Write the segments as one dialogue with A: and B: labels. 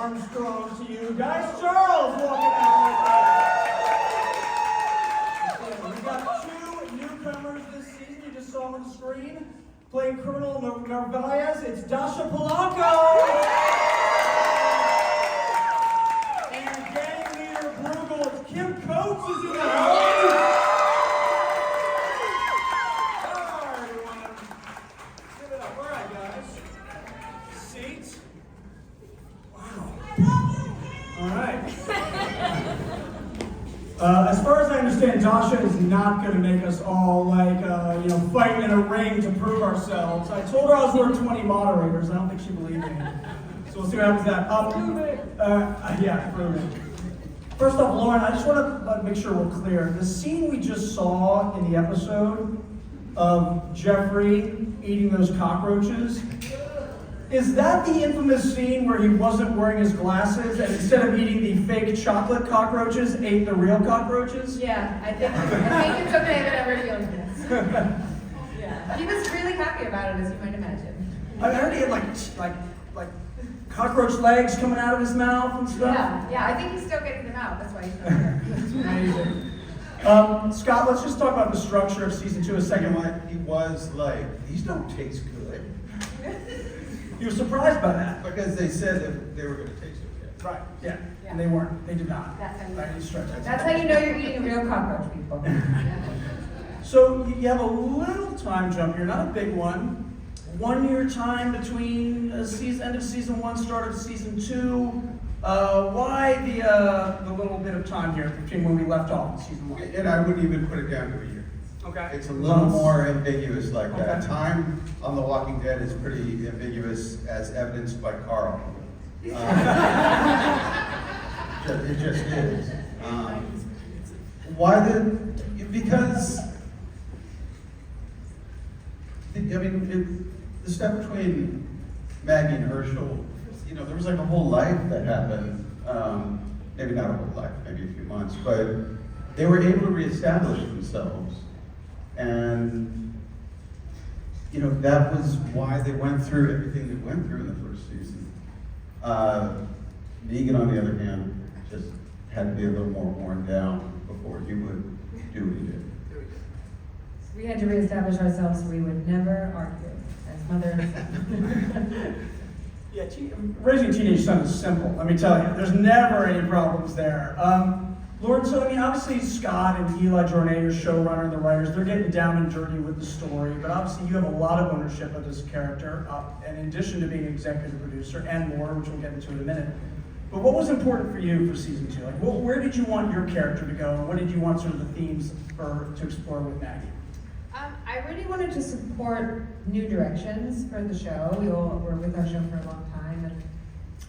A: Armstrong to you. Guys, Charles walking out like that. We've got two newcomers this season. You just saw them on the screen. Playing Colonel Narvaez, it's Dasha Polanco. And gang leader Bugal, it's Kim Coates is in the house. As far as I understand, Dasha is not going to make us all fight in a ring to prove ourselves. I told her I was worth 20 moderators. I don't think she believed me. So we'll see what happens to that. Prove it. Yeah, prove it. First off, Lauren, I just want to make sure we're clear. The scene we just saw in the episode of Jeffrey eating those cockroaches, is that the infamous scene where he wasn't wearing his glasses and instead of eating the fake chocolate cockroaches, ate the real cockroaches?
B: Yeah, I think it's okay that I revealed this. Yeah. He was really happy about it, as you might imagine.
A: I heard he had like cockroach legs coming out of his mouth and stuff.
B: Yeah, I think he's still getting them out. That's why he's not here.
A: Amazing. Scott, let's just talk about the structure of season 2 a second.
C: He was like, these don't taste good.
A: You were surprised by that?
C: Because they said that they were going to taste okay.
A: Right, yeah. And they weren't. They did not.
B: That's
A: That's
B: how you know you're eating a real cockroach, people.
A: So you have a little time jump here, not a big one. 1 year time between end of season 1, start of season 2. Why the little bit of time here between when we left off in season 1?
C: And I wouldn't even put it down to a year.
A: Okay.
C: It's a little more ambiguous like that.
A: Okay.
C: Time on The Walking Dead is pretty ambiguous, as evidenced by Carl. It just is. Because the step between Maggie and Herschel, there was like a whole life that happened. Maybe not a whole life, maybe a few months, but they were able to reestablish themselves. And, that was why they went through everything they went through in the first season. Negan, on the other hand, just had to be a little more worn down before he would do what he did.
B: We had to reestablish ourselves so we would never argue as mother and son.
A: Yeah, raising a teenage son is simple, let me tell you. There's never any problems there. Lauren, so obviously Scott and Eli Jornet, your showrunner and the writers, they're getting down and dirty with the story, but obviously you have a lot of ownership of this character, and in addition to being executive producer and more, which we'll get into in a minute. But what was important for you for season 2? Where did you want your character to go, and what did you want sort of the themes to explore with Maggie?
B: I really wanted to support new directions for the show. We all were with our show for a long time, and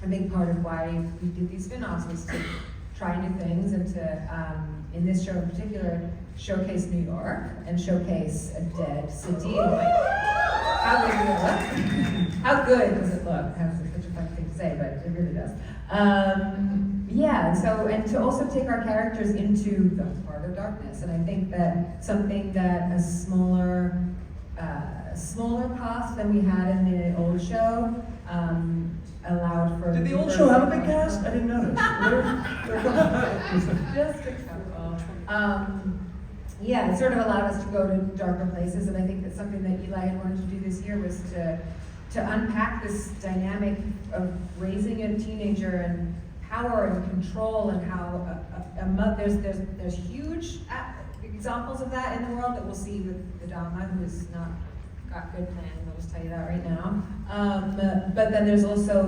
B: a big part of why we did these spin-offs was to try new things and to, in this show in particular, showcase New York and showcase a dead city. How good does it look? How good does it look? That's such a funny thing to say, but it really does. And to also take our characters into the heart of darkness. And I think that something that a smaller cast than we had in the old show allowed for.
A: Did the old show have a big cast? I didn't notice.
B: Just a couple. It sort of allowed us to go to darker places, and I think that something that Eli had wanted to do this year was to unpack this dynamic of raising a teenager and power and control, and how there's huge examples of that in the world that we'll see with the Dama, who has not got good planning. I'll just tell you that right now. But then there's also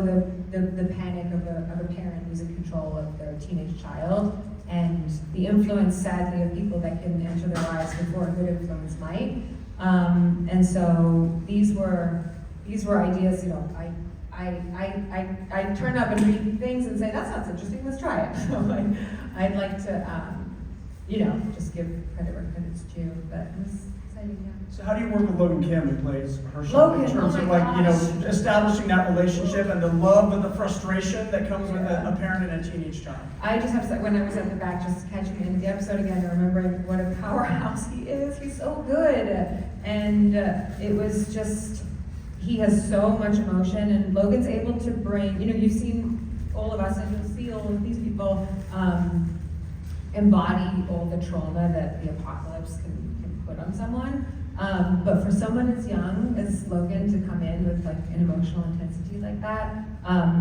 B: the panic of a parent who's in control of their teenage child, and the influence, sadly, of people that can enter their lives before a good influence might. And so these were ideas. I turn up and read things and say, that sounds interesting, let's try it. So I'd like to, just give credit where credit's due, but it was exciting, yeah.
A: So how do you work with Logan Kim, who plays Herschel, in terms of establishing that relationship and the love and the frustration that comes with a parent and a teenage child?
B: I just have to, when I was at the back just catching the end of the episode again, and remembering what a powerhouse he is. He's so good. And it was just, he has so much emotion, and Logan's able to bring, you've seen all of us and Lucille, these people embody all the trauma that the apocalypse can put on someone. But for someone as young as Logan to come in with like an emotional intensity like that,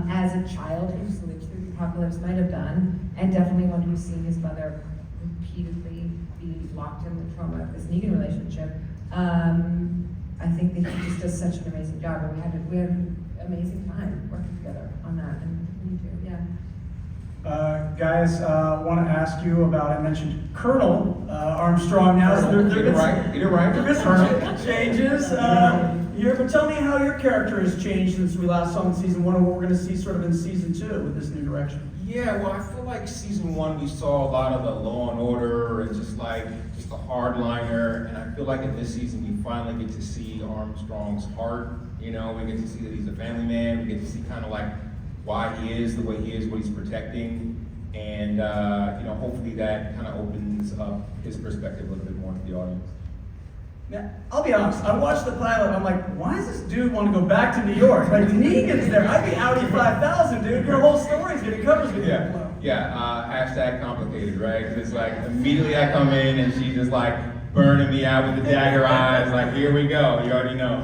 B: as a child who's lived through the apocalypse might have done, and definitely one who's seen his mother repeatedly be locked in the trauma of this Negan relationship, I think that he just does such an amazing job, and we had an amazing time working together on that, and me too, yeah.
A: Guys, want to ask you about, I mentioned Colonel Armstrong now. So
D: Get it right.
A: There been some changes here, but tell me how your character has changed since we last saw in season 1 and what we're going to see sort of in season 2 with this new direction.
D: Yeah, well, I feel like season 1 we saw a lot of the law and order and just the hardliner, and I feel like in this season we finally get to see Armstrong's heart. You know, we get to see that he's a family man. We get to see kind of like why he is the way he is, what he's protecting, and you know, hopefully that kind of opens up his perspective a little bit more to the audience.
A: Now, I'll be honest, I watched the pilot, I'm like, why does this dude want to go back to New York? Like, Negan's there, I'd be Audi 5000, dude. Your whole story's getting covered with
D: Hashtag complicated, right? 'Cause it's like, immediately I come in and she's just like burning me out with the dagger eyes, like, here we go, you already know.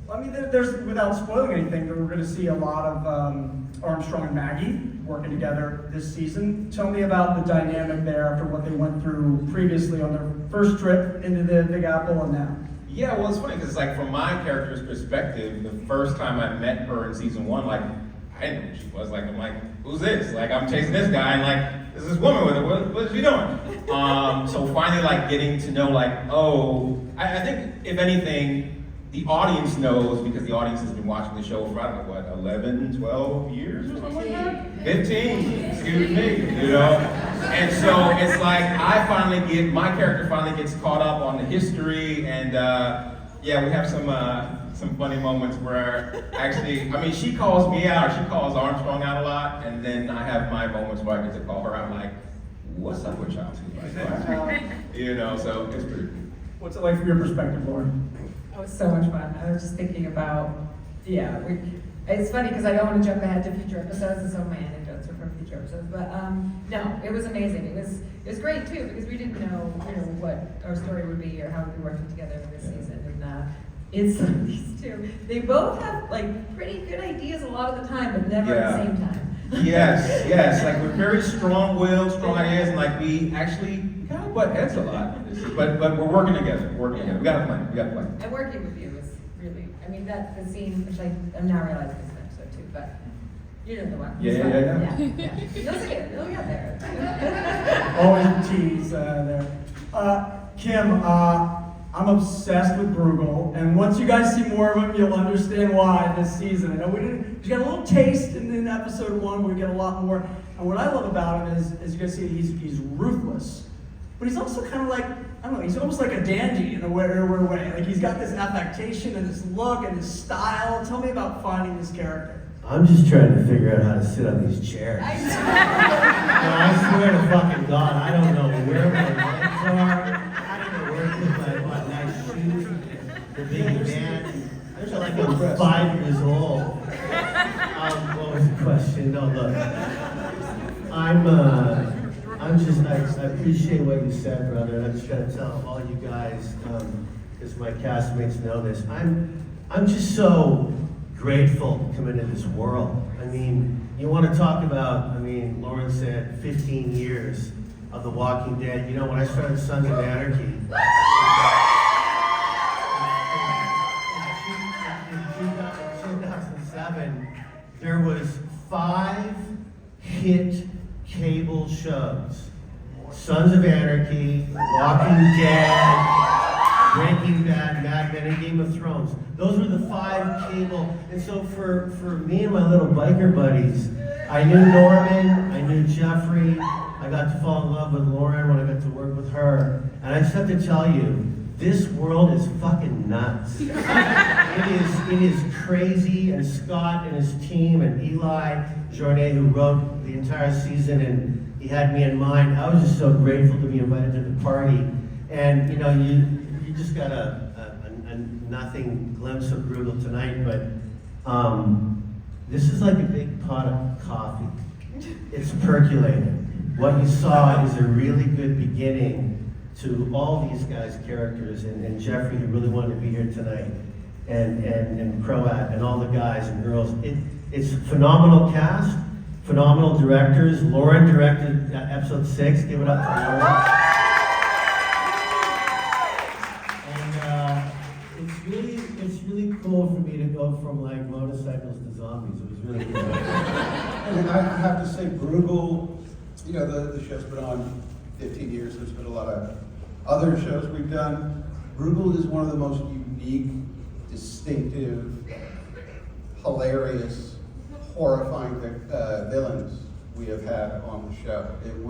A: I mean, there's, without spoiling anything, we're going to see a lot of Armstrong and Maggie working together this season. Tell me about the dynamic there after what they went through previously on their first trip into the Big Apple and now.
D: Yeah, well, it's funny because, like, from my character's perspective, the first time I met her in season 1, like, I didn't know who she was. Like, I'm like, who's this? Like, I'm chasing this guy, and like, there's this woman with her. What is she doing? So finally, like, getting to know, like, oh, I think if anything, the audience knows because the audience has been watching the show for, I don't know, what, 11, 12 years or something like that? 15, excuse me, you know? And so it's like, my character finally gets caught up on the history, and yeah, we have some funny moments where actually, I mean, she calls me out, or she calls Armstrong out a lot, and then I have my moments where I get to call her out, like, what's up with y'all two? Like, you know, so it's pretty cool.
A: What's it like from your perspective, Lauren?
B: It was so much fun. I was just thinking about, it's funny because I don't want to jump ahead to future episodes, and some of my anecdotes are from future episodes, but no, it was amazing. It was great too because we didn't know, what our story would be or how we'd be working together this season, and it's these two. They both have like pretty good ideas a lot of the time, but never at the same time.
D: Yes, like we're very strong-willed, strong ideas, and like we actually kind of butt heads a lot. But we're working together. We got a plan.
B: And working with you is really, I mean, the scene, which I'm now realizing is an episode 2, but you know the one.
D: Yeah.
B: You'll see it. You'll get there.
A: Always a tease there. Kim, I'm obsessed with Bugal, and once you guys see more of him, you'll understand why this season. I know we got a little taste in episode 1, but we get a lot more. And what I love about him is, as you guys see, he's ruthless. But he's also kind of like, I don't know, he's almost like a dandy in a weird way. Like he's got this affectation and this look and this style. Tell me about finding this character.
E: I'm just trying to figure out how to sit on these chairs. No, I swear to fucking God, I don't know where my legs are. I don't know where to put my nice shoes. The big man. I feel like I'm 5 years old. What was the question? No, look. I appreciate what you said, brother. And I'm just trying to tell all you guys, because my castmates know this. I'm just so grateful to come into this world. I mean, you want to talk about, Lauren said 15 years of The Walking Dead. You know, when I started Sons of Anarchy, in 2007, there was 5 hit cable shows. Sons of Anarchy, Walking Dead, Breaking Bad, Mad Men, and Game of Thrones. Those were the 5 cable. And so for me and my little biker buddies, I knew Norman, I knew Jeffrey, I got to fall in love with Lauren when I got to work with her. And I just have to tell you, this world is fucking nuts. It is crazy, and Scott and his team, and Eli Journet, who wrote the entire season, and he had me in mind. I was just so grateful to be invited to the party. And you just got a nothing glimpse of Bugal tonight, but This is like a big pot of coffee. It's percolating. What you saw is a really good beginning to all these guys' characters, and Jeffrey, who really wanted to be here tonight, and Croat, and all the guys and girls. It's a phenomenal cast, phenomenal directors. Lauren directed episode 6. Give it up to Lauren. It's really cool for me to go from like motorcycles to zombies. It was really cool.
C: And I have to say, Bugal, you know, the show's been on 15 years. There's been a lot of other shows we've done. Bugal is one of the most unique, distinctive, hilarious, horrifying villains we have had on the show.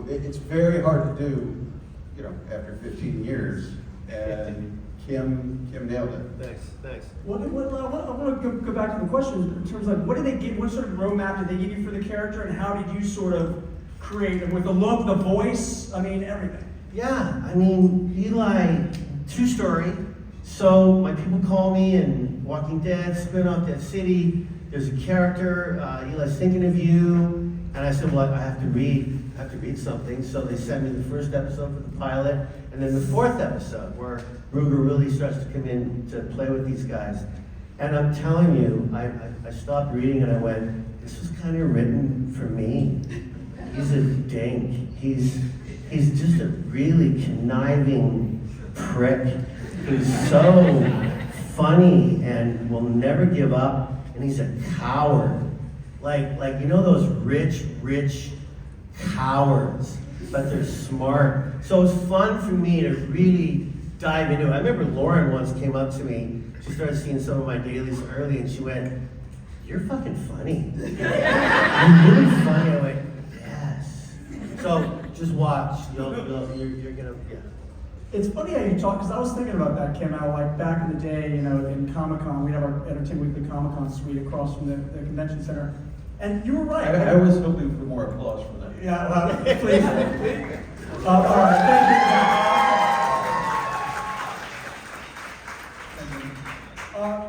C: It's very hard to do, you know, after 15 years. And Kim nailed it.
E: Thanks.
A: I want to go back to the question in terms of what did they give? What sort of roadmap did they give you for the character, and how did you sort of create it with the look, the voice? I mean, everything.
E: Yeah, I mean, Eli, true story. So my people call me, and Walking Dead, spin-off Dead City. There's a character, Eli's thinking of you, and I said, well, I have to read something. So they sent me the first episode for the pilot, and then the 4th episode where Ruger really starts to come in to play with these guys. And I'm telling you, I stopped reading and I went, this was kind of written for me. He's a dink. He's just a really conniving prick. He's so funny and will never give up, and he's a coward. Like you know those rich cowards, but they're smart. So it's fun for me to really dive into it. I remember Lauren once came up to me. She started seeing some of my dailies early, and she went, "You're fucking funny. You're really funny." I went, "Yes." So just watch. You're gonna, yeah.
A: It's funny how you talk, because I was thinking about that, Kim, how like back in the day, you know, in Comic-Con, we have our Entertainment Weekly Comic-Con suite across from the convention center. And you were right.
C: I was hoping for more applause for that.
A: Yeah, please. All right, thank you.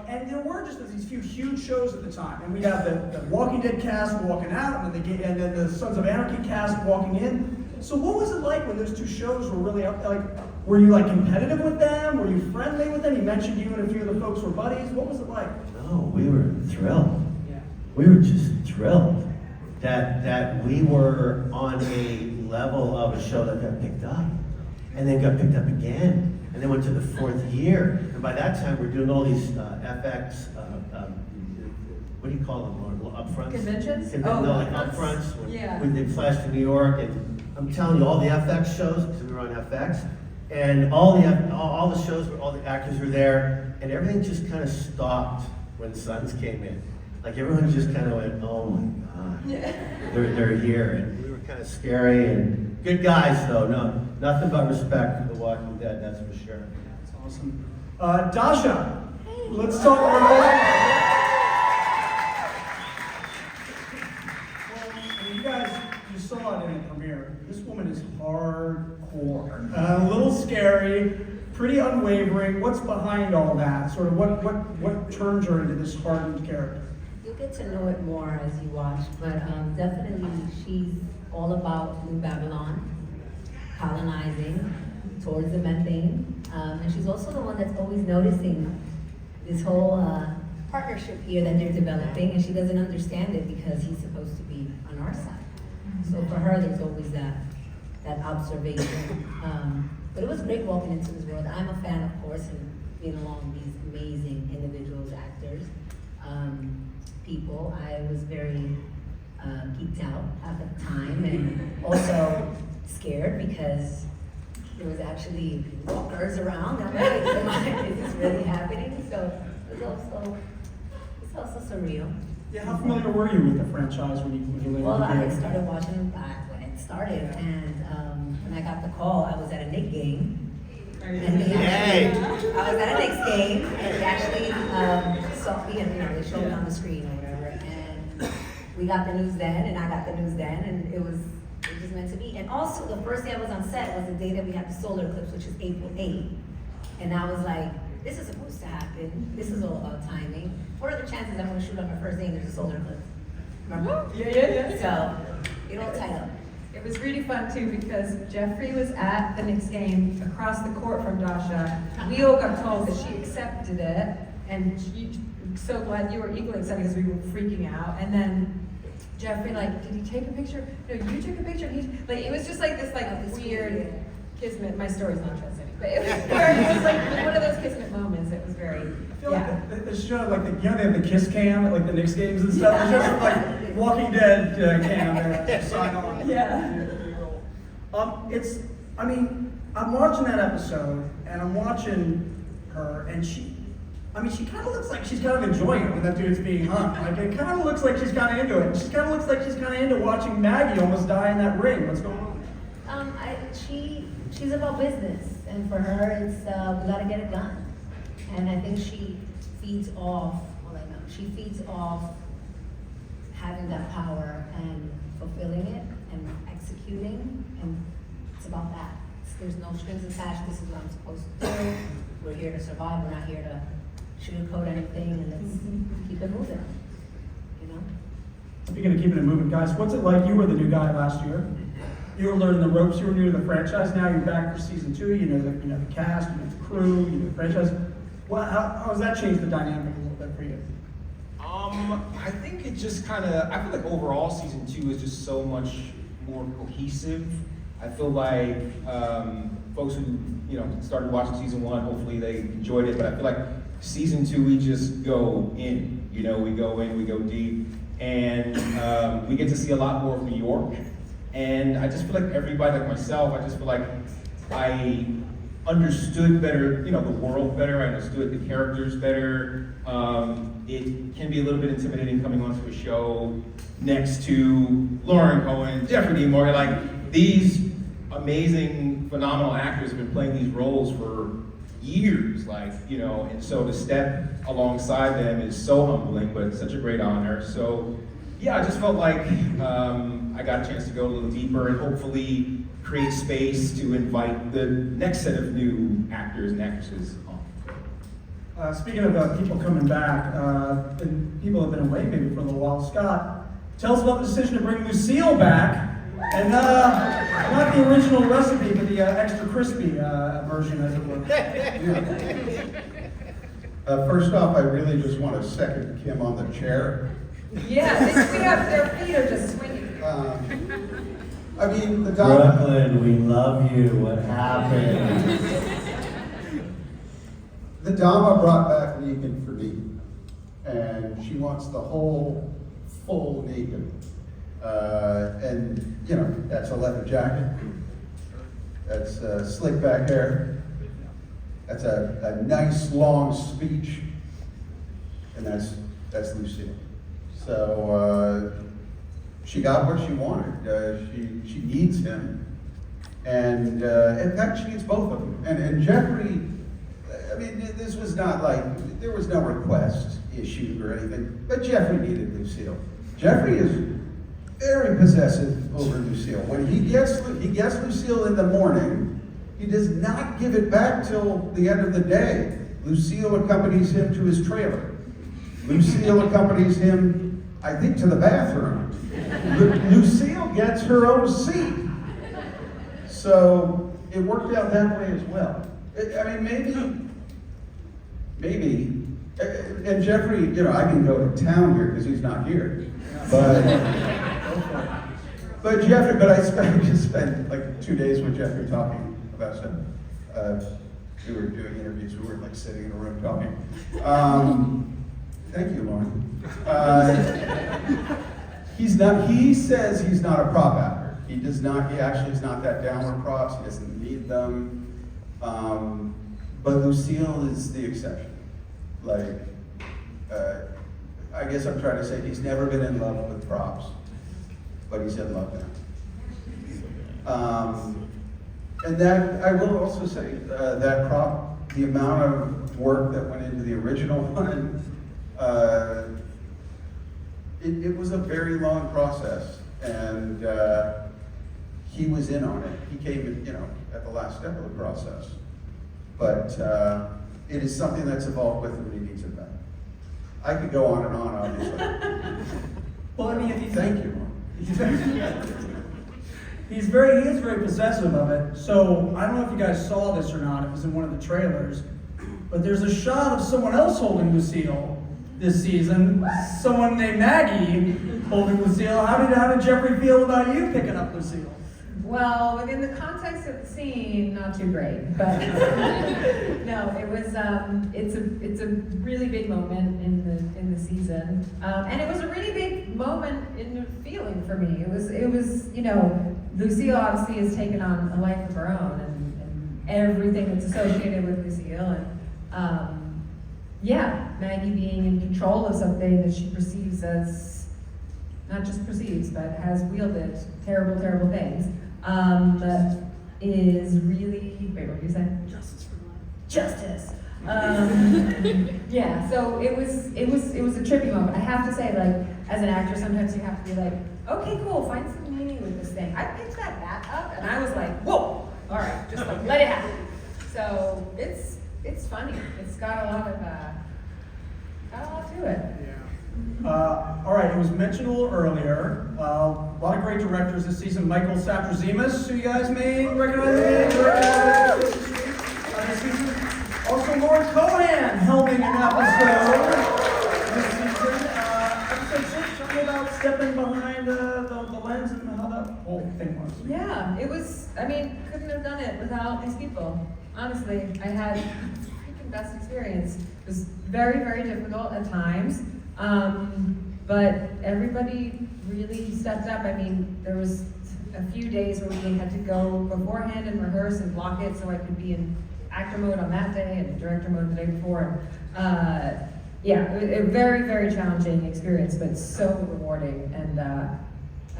A: And there were just these few huge shows at the time, and we have the Walking Dead cast walking out, and then the Sons of Anarchy cast walking in. So what was it like when those two shows were really up? Like, were you like competitive with them? Were you friendly with them? You mentioned you and a few of the folks were buddies. What was it like?
E: No, we were thrilled.
A: Yeah.
E: We were just thrilled that we were on a level of a show that got picked up, and then got picked up again, and then went to the 4th year. And by that time, we're doing all these FX, what do you call them? Upfronts?
B: Conventions?
E: No, like
B: upfronts.
E: upfronts.
B: Yeah.
E: When they flashed to New York, and I'm telling you, all the FX shows, because we were on FX, and all the shows where all the actors were there, and everything just kind of stopped when Sons came in. Like everyone just kind of went, oh my God, they're here, and we were kind of scary, and good guys though, no, nothing but respect for The Walking Dead, that's for sure.
A: That's awesome. Dasha, let's talk a little bit. Well, you guys, you saw it in the premiere. This woman is hardcore, a little scary, pretty unwavering. What's behind all that? Sort of what turns her into this hardened character?
F: You'll get to know it more as you watch, but definitely she's all about New Babylon, colonizing towards the methane, and she's also the one that's always noticing this whole partnership here that they're developing, and she doesn't understand it because he's supposed to be on our side. So for her, there's always that observation. But it was great walking into this world. I'm a fan, of course, and being along these amazing individuals, actors, people. I was very geeked out at the time, and also scared because there was actually walkers around. I'm like, is this really happening? So it's also surreal.
A: Yeah, how familiar were you with the franchise when you later
F: Well, I
A: became-
F: started watching back when it started, and when I got the call, I was at a Knicks game. And they actually, I was at a Knicks game, and they actually saw me, and they showed it on the screen or whatever. And we got the news then, and I got the news then, and it was meant to be. And also, the first day I was on set was the day that we had the solar eclipse, which is April 8th. And I was like, this is supposed to happen. This is all about timing. What are the chances I'm gonna shoot on my first day and there's a solar eclipse? Remember?
B: Yeah.
F: So, it all tied up.
B: It was really fun too because Jeffrey was at the Knicks game across the court from Dasha. We all got told that she accepted it, and so glad you were equally excited because we were freaking out. And then Jeffrey, like, did he take a picture? No, you took a picture. And he, like, it was just like this, like, weird kismet. My story's not transcending, but it was like one of those kismet moments. It was very,
A: I feel like the show, like, they have the kiss cam at, like, the Knicks games and stuff. It's just like Walking Dead cam there. Sign on.
B: Yeah.
A: I mean, I'm watching that episode, and I'm watching her, and she kind of looks like she's kind of enjoying it when that dude's being hung. Like, it kind of looks like she's kind of into it. She kind of looks like she's kind of into watching Maggie almost die in that ring. What's going on?
F: She's about business, and for her, it's we gotta get it done. And I think she feeds off. Well, I know she feeds off having that power and fulfilling it and executing, and it's about that. There's no strings attached. This is what I'm supposed to do. We're here to survive. We're not here to sugarcoat anything, and let's keep it moving. You know.
A: Speaking of keeping it moving, guys, what's it like? You were the new guy last year. You were learning the ropes. You were new to the franchise. Now you're back for season 2. You know the cast. You know the crew. You know the franchise. Well, how has that changed the dynamic a little bit for you?
D: I think it just kind of, I feel like overall season 2 is just so much more cohesive. I feel like folks who, started watching season 1, hopefully they enjoyed it, but I feel like season 2, we just go in, we go in, we go deep, and we get to see a lot more of New York. And I just feel like everybody, like myself, I just feel like I understood better, the world better, I understood the characters better. It can be a little bit intimidating coming onto a show next to Lauren Cohen, Jeffrey Dean Morgan, like these amazing, phenomenal actors have been playing these roles for years, and so to step alongside them is so humbling, but it's such a great honor. So yeah, I just felt like I got a chance to go a little deeper and hopefully create space to invite the next set of new actors and actresses on.
A: Speaking of people coming back, and people have been away maybe for a little while, Scott, tell us about the decision to bring Lucille back, and not the original recipe, but the extra crispy version, as it were.
C: First off, I really just want to second Kim on the chair.
B: Yeah, their feet are just swinging.
C: I mean, the dog.
E: Brooklyn, we love you. What happened?
C: The Dama brought back naked for me, and she wants the whole full naked. And that's a leather jacket. That's slick back hair. That's a nice long speech, and that's Lucille. So she got what she wanted. She needs him, and in fact, she needs both of them. And Jeffrey, I mean, this was not like there was no request issued or anything, but Jeffrey needed Lucille. Jeffrey is very possessive over Lucille. When he gets Lucille in the morning, he does not give it back till the end of the day. Lucille accompanies him to his trailer. Lucille accompanies him, I think, to the bathroom. Lucille gets her own seat. So it worked out that way as well. I mean, maybe, and Jeffrey, I can go to town here because he's not here. But Jeffrey, I just spent like 2 days with Jeffrey talking about stuff. We were doing interviews, we weren't like sitting in a room talking. Thank you, Lauren. He says he's not a prop actor. He actually is not that down with props, he doesn't need them. But Lucille is the exception. I guess I'm trying to say he's never been in love with props, but he's in love now. And that, I will also say, that prop, the amount of work that went into the original one, it was a very long process, and he was in on it. He came in, at the last step of the process. But it is something that's evolved with him and he needs it back. I could go on and on, obviously.
A: Well, I mean, if you
C: Thank you, Mom.
A: he is very possessive of it. So I don't know if you guys saw this or not. It was in one of the trailers, but there's a shot of someone else holding Lucille this season. Someone named Maggie holding Lucille. How did Jeffrey feel about you picking up Lucille?
B: Well, within the context of the scene, not too great, but no, it was. It's a really big moment in the season, and it was a really big moment in the feeling for me. It was Lucille obviously has taken on a life of her own, and everything that's associated with Lucille, and Maggie being in control of something that she perceives as, not just perceives, but has wielded terrible things. That is really, wait, what were you saying? Justice. So it was a trippy moment. I have to say, like, as an actor, sometimes you have to be like, okay, cool, find some meaning with this thing. I picked that bat up, and I was like, whoa, all right, just like, let it happen. So it's funny. It's got a lot to it.
A: All right, it was mentioned a little earlier. A lot of great directors this season. Michael Satrazemis, who you guys may recognize this season. Also, Lauren Cohan helming an episode this season. Episode 6, tell me about stepping behind the lens and how that whole thing was.
B: Yeah, it was, couldn't have done it without these people. Honestly, I had the freaking best experience. It was very difficult at times. But everybody really stepped up. There was a few days where we had to go beforehand and rehearse and block it so I could be in actor mode on that day and director mode the day before. A very challenging experience, but so rewarding. And I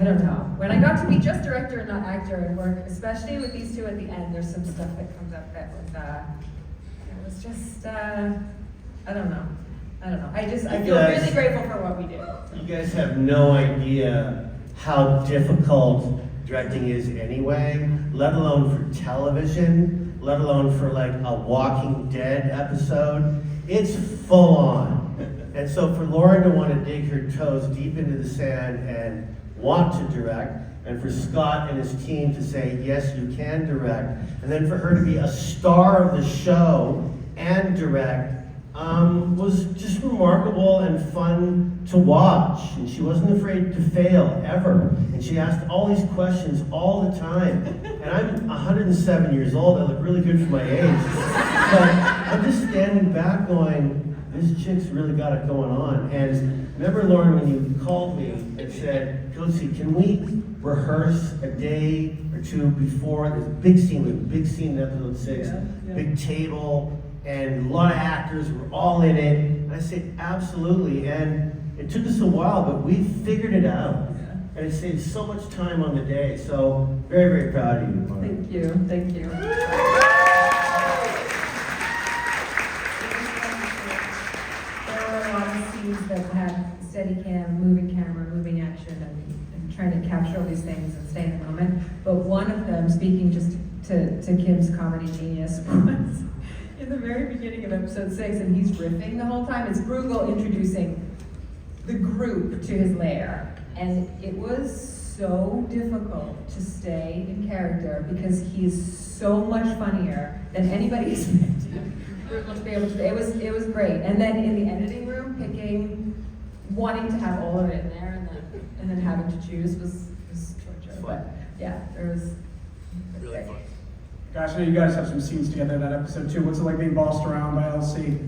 B: don't know. When I got to be just director and not actor and work, especially with these two at the end, there's some stuff that comes up that was just, I don't know. I feel really grateful for what we do.
E: You guys have no idea how difficult directing is anyway, let alone for television, let alone for like a Walking Dead episode. It's full on. And so for Lauren to want to dig her toes deep into the sand and want to direct, and for Scott and his team to say, yes, you can direct, and then for her to be a star of the show and direct, was just remarkable and fun to watch. And she wasn't afraid to fail, ever. And she asked all these questions all the time. And I'm 107 years old, I look really good for my age. But I'm just standing back going, this chick's really got it going on. And remember, Lauren, when you called me and said, Josie, can we rehearse a day or two before? There's a big scene, we have a big scene in episode 6, big table, and a lot of actors were all in it. And I said, absolutely. And it took us a while, but we figured it out. And it saved so much time on the day. So very proud of you, Lauren.
B: Thank you. There were a lot of scenes that had steady cam, moving camera, moving action, and trying to capture all these things and stay in the moment. But one of them, speaking just to Kim's comedy genius, was in the very beginning of episode 6, and he's riffing the whole time. It's Bugal introducing the group to his lair, and it was so difficult to stay in character because he's so much funnier than anybody expected Bugal to be able to. It was great. And then in the editing room, wanting to have all of it in there, and then having to choose was torture. But yeah, there was
A: Really fun. Gosh, I know you guys have some scenes together in that episode too. What's it like being bossed around by LC?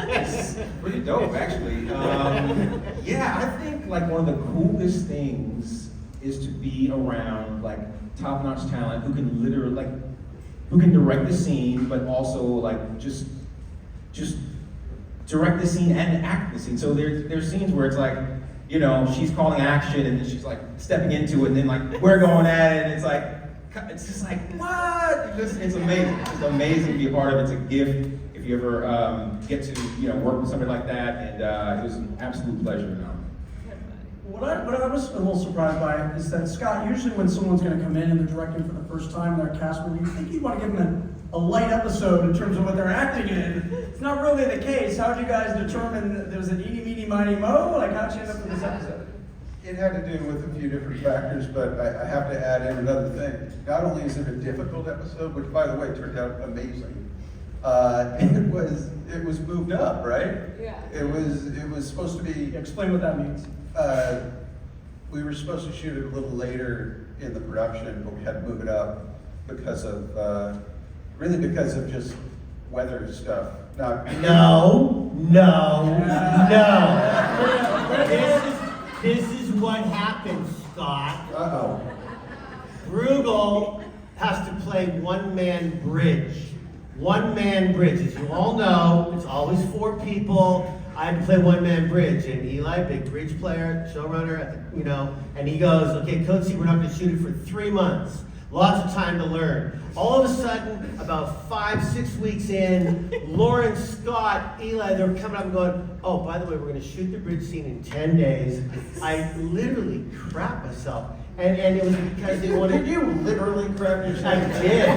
D: It's pretty dope, actually. I think like one of the coolest things is to be around like top-notch talent who can literally who can direct the scene, but also like just direct the scene and act the scene. So there's scenes where it's like, she's calling action and then she's like stepping into it, and then like we're going at it, and it's just like, what? It's amazing. It's amazing to be a part of. It's a gift if you ever get to work with somebody like that, and it was an absolute pleasure.
A: What I was a little surprised by is that, Scott, usually when someone's going to come in and they're directing for the first time, they're cast, you think you want to give them a light episode in terms of what they're acting in. it's not really the case. How did you guys determine that there was an eeny, meeny, miny, mo? Like, how'd you end up with this episode?
C: It had to do with a few different factors, but I have to add in another thing. Not only is it a difficult episode, which by the way turned out amazing, it was moved up, right?
B: Yeah.
C: It was supposed to be.
A: Explain what that means.
C: We were supposed to shoot it a little later in the production, but we had to move it up because of just weather stuff.
E: No. This is what happens, Scott.
C: Uh-oh.
E: Bugal has to play one-man bridge. One-man bridge. As you all know, it's always 4 people. I had to play one-man bridge. And Eli, big bridge player, showrunner, and he goes, okay, Coatsy, we're not going to shoot it for 3 months. Lots of time to learn. All of a sudden, about 5-6 weeks in, Lauren, Scott, Eli, they're coming up and going, oh, by the way, we're going to shoot the bridge scene in 10 days. I literally crap myself. And it was because they wanted...
C: Did you literally crap yourself?
E: I did.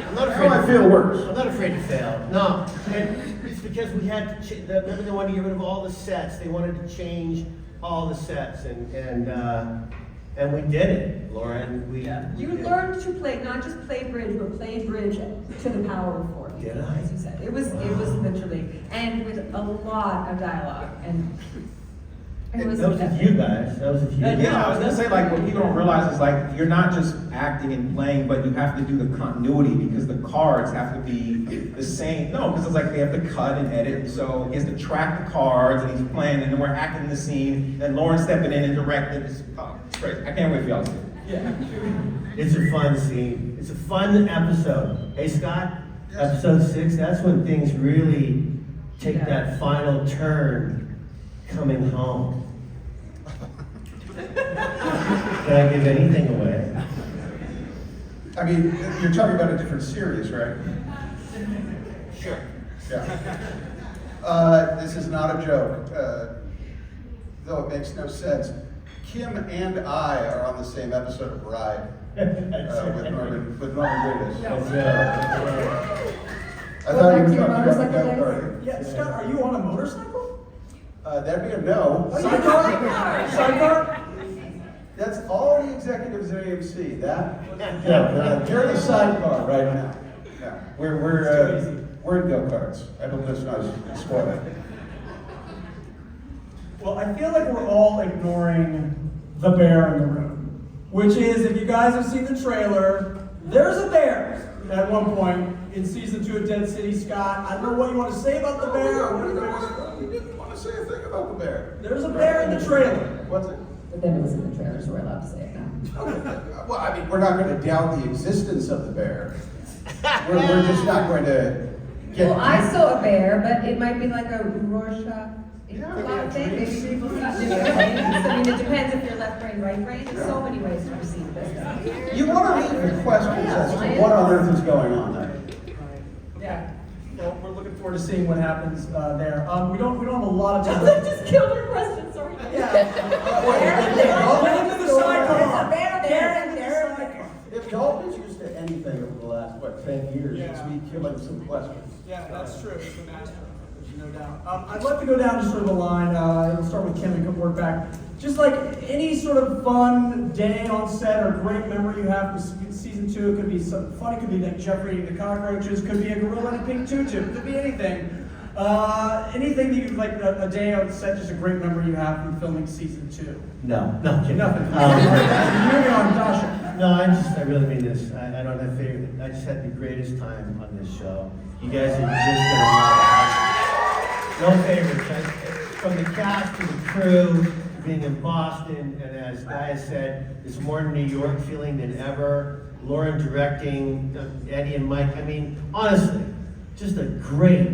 E: I'm not afraid.
C: Now I feel worse.
E: I'm not afraid to fail. No. And it's because we had to remember they wanted to get rid of all the sets. They wanted to change all the sets. And we did it, Lauren. We
G: You
E: did.
G: learned to play, not just play bridge, but play bridge to the power of 4.
E: Did I?
G: As you said. It was literally, and with a lot of dialogue. And it was
E: That was with you guys. That was with you.
D: Yeah, I was gonna say, like, what people don't realize is, like, you're not just acting and playing, but you have to do the continuity because the cards have to be the same. No, because it's like they have to cut and edit, so he has to track the cards and he's playing, and then we're acting the scene, and Lauren's stepping in and directing. It's great. I can't wait for y'all to see it.
A: Yeah.
E: It's a fun scene. It's a fun episode. Hey, Scott?
C: Yes.
E: Episode 6, that's when things really take that final turn coming home. Can I give anything away?
C: I mean, you're talking about a different series, right?
E: Sure.
C: Yeah. This is not a joke, though it makes no sense. Kim and I are on the same episode of Ride with Norman Reedus. I thought you were talking about the go-karting.
A: Yeah, Scott, are you on a motorcycle?
C: That'd be a no.
A: Sidecar? Sidecar?
C: That's all the executives at AMC.
E: Yeah.
C: You're in the sidecar right now. Yeah. We're in go-karts. I hope that's not spoiled.
A: Well, I feel like we're all ignoring the bear in the room, which is, if you guys have seen the trailer, there's a bear at one point in season 2 of Dead City. Scott, I don't know what you want to say about the bear. Or what
C: You didn't want to say a thing about the bear.
A: There's a bear in the trailer.
C: What's it?
B: But then it was in the trailer, so we're allowed to say it now.
C: Well, I mean, we're not going to doubt the existence of the bear. We're just not going to get...
B: Well, I saw a bear, but it might be like a Rorschach. You know, a lot of things. Maybe people see different things. I mean, it depends if you're left brain, right brain. There's so many ways to perceive this.
C: You want to leave your questions as to what on earth is going on there.
A: Yeah. Well, we're looking forward to seeing what happens there. We don't have a lot of time.
G: Just killed her question, sorry.
A: Yeah. Get into the sidecar.
B: There's a bear there and there.
C: If Dolphins used to anything over the last, 10 years, it's me killing some questions.
A: Yeah, that's true. It's the master. There's no doubt. I'd like to go down just sort of a line. Let's start with Kim and come work back. Just like any sort of fun day on set or great memory you have from season 2. It could be something fun. It could be like Jeffrey eating the cockroaches. Could be a gorilla in a pink tutu. It could be anything. Anything that you like a day on set, just a great memory you have from filming season 2.
E: No, kidding.
A: Nothing. Moving on, Dasha.
E: No, I really mean this. I don't have favorite. I just had the greatest time on this show. You guys have just been a lot. No favorites. From the cast to the crew, being in Boston, and as Guy said, it's more New York feeling than ever. Lauren directing, Eddie and Mike. I mean, honestly, just a great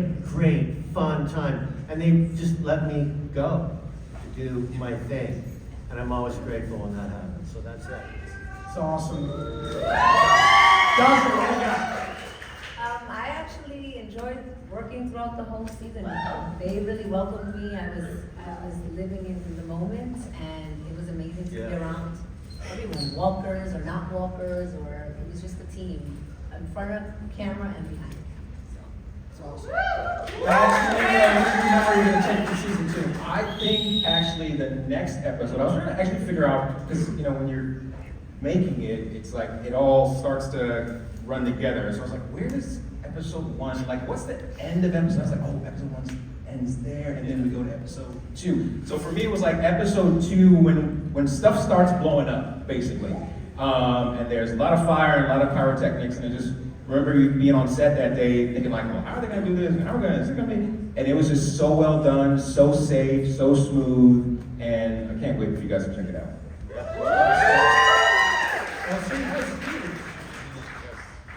E: fun time. And they just let me go to do my thing. And I'm always grateful when that happens. So that's it.
A: It's awesome. Dasha, what do you got?
F: I actually enjoyed working throughout the whole season. They really welcomed me. I was living in the moment, and it was amazing to be around everyone, walkers or not walkers, or it was just a team in front of the camera and behind the camera. So
A: That's the number you're going to take for season 2.
D: I think actually the next episode, I was trying to actually figure out, because when you're making it, it's like it all starts to run together. So I was like, where does episode 1, like what's the end of episode? I was like, oh, episode 1 ends there, and then we go to episode 2. So for me, it was like episode 2 when stuff starts blowing up, basically. And there's a lot of fire and a lot of pyrotechnics, and I just remember being on set that day thinking like, well, how are they gonna do this? And how are we gonna, is it gonna be? And it was just so well done, so safe, so smooth, and I can't wait for you guys to check it out.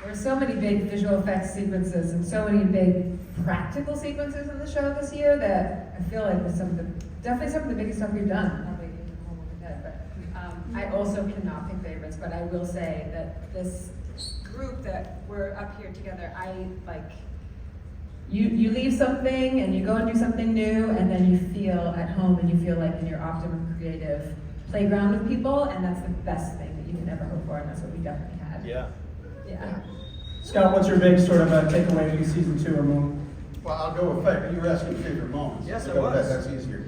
B: There were so many big visual effects sequences and so many big practical sequences in the show this year that I feel like was definitely some of the biggest stuff we've done. Probably home with that, but
G: I also cannot pick favorites, but I will say that this group that we're up here together, I like.
B: you leave something and you go and do something new, and then you feel at home and you feel like in your optimum creative playground with people, and that's the best thing that you can ever hope for, and that's what we definitely had.
E: Yeah.
B: Yeah.
A: Scott, what's your big sort of takeaway from season 2 or more?
C: Well, I'll go with favorite. You were asking favorite moments.
E: Yes,
C: I'll
E: I
C: go with
E: was.
C: that. That's easier.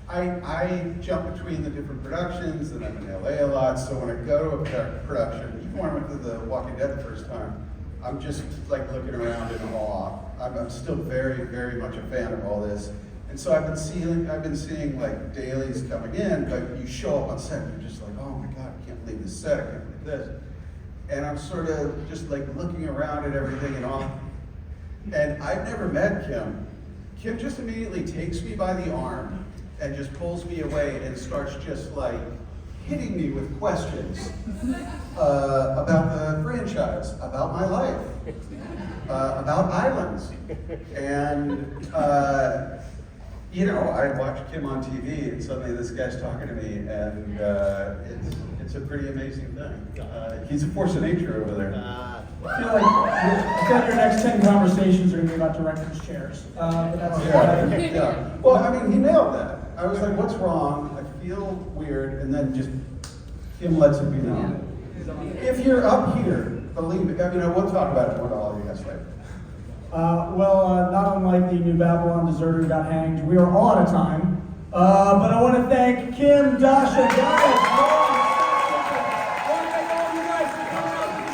C: I jump between the different productions, and I'm in LA a lot. So when I go to a production, even when I went to The Walking Dead the first time, I'm just like looking around in awe. I'm still very, very much a fan of all this. And so I've been seeing like dailies coming in, but you show up on set and you're just like, oh my God, I can't believe this set, I can't believe this. And I'm sort of just like looking around at everything and all. And I've never met Kim. Kim just immediately takes me by the arm and just pulls me away and starts just like hitting me with questions about the franchise, about my life, about islands. And I watch Kim on TV, and suddenly this guy's talking to me, and it's a pretty amazing thing. He's a force of nature over there.
A: I feel like your next 10 conversations are going to be about director's chairs. But that's
C: Yeah. Well, I mean, he nailed that. I was like, what's wrong? I feel weird, and then just Kim lets it be known. If you're up here, believe me, we'll talk about it more all you guys later.
A: Not unlike the New Babylon deserter who got hanged, we are all out of time. But I want to thank Kim, Dasha, guys.